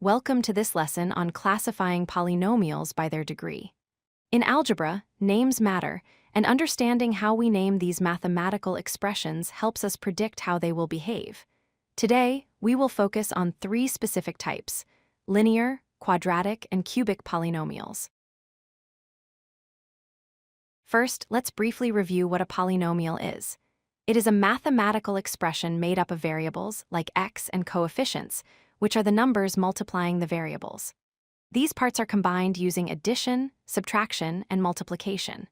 Welcome to this lesson on classifying polynomials by their degree. In algebra, names matter, and understanding how we name these mathematical expressions helps us predict how they will behave. Today, we will focus on three specific types: linear, quadratic, and cubic polynomials. First, let's briefly review what a polynomial is. It is a mathematical expression made up of variables, like x, and coefficients, which are the numbers multiplying the variables. These parts are combined using addition, subtraction, and multiplication.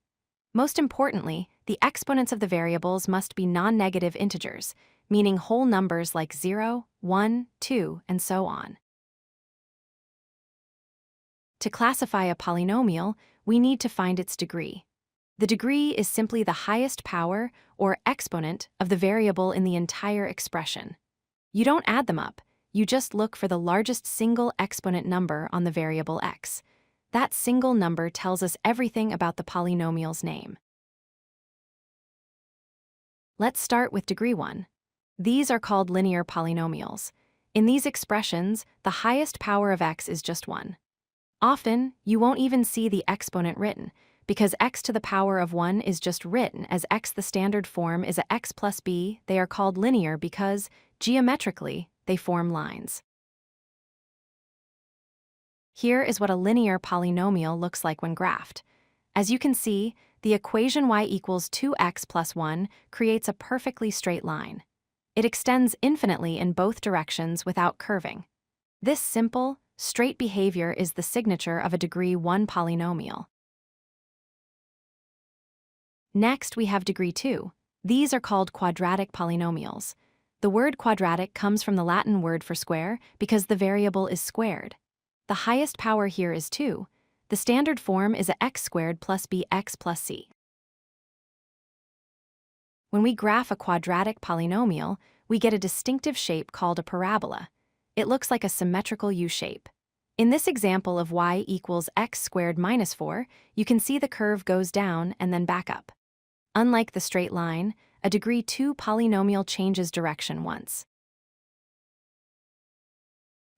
Most importantly, the exponents of the variables must be non-negative integers, meaning whole numbers like 0, 1, 2, and so on. To classify a polynomial, we need to find its degree. The degree is simply the highest power, or exponent, of the variable in the entire expression. You don't add them up. You just look for the largest single exponent number on the variable x. That single number tells us everything about the polynomial's name. Let's start with degree 1. These are called linear polynomials. In these expressions, the highest power of x is just 1. Often, you won't even see the exponent written, because x to the power of 1 is just written as x. The standard form is a x plus b. They are called linear because, geometrically, they form lines. Here is what a linear polynomial looks like when graphed. As you can see, the equation y equals 2x plus 1 creates a perfectly straight line. It extends infinitely in both directions without curving. This simple, straight behavior is the signature of a degree 1 polynomial. Next, we have degree 2. These are called quadratic polynomials. The word quadratic comes from the Latin word for square because the variable is squared. The highest power here is 2. The standard form is a x squared plus bx plus c. When we graph a quadratic polynomial, we get a distinctive shape called a parabola. It looks like a symmetrical U shape. In this example of y equals x squared minus 4, you can see the curve goes down and then back up. Unlike the straight line, a degree 2 polynomial changes direction once.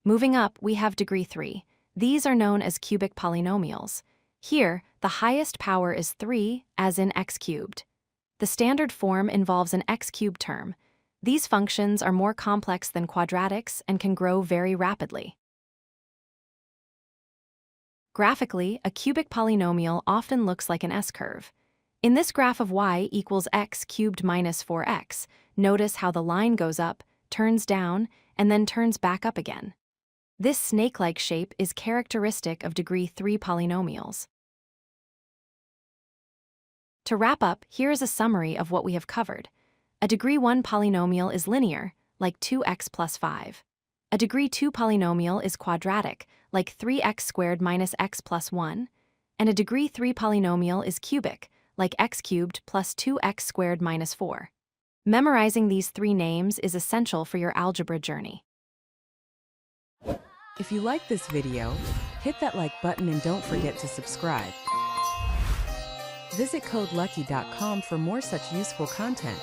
Moving up, we have degree 3. These are known as cubic polynomials. Here, the highest power is 3, as in x cubed. The standard form involves an x cubed term. These functions are more complex than quadratics and can grow very rapidly. Graphically, a cubic polynomial often looks like an S-curve. In this graph of y equals x cubed minus 4x, notice how the line goes up, turns down, and then turns back up again. This snake-like shape is characteristic of degree 3 polynomials. To wrap up, here is a summary of what we have covered. A degree 1 polynomial is linear, like 2x plus 5. A degree 2 polynomial is quadratic, like 3x squared minus x plus 1. And a degree 3 polynomial is cubic, like x cubed plus 2x squared minus 4. Memorizing these three names is essential for your algebra journey. If you like this video, hit that like button and don't forget to subscribe. Visit codelucky.com for more such useful content.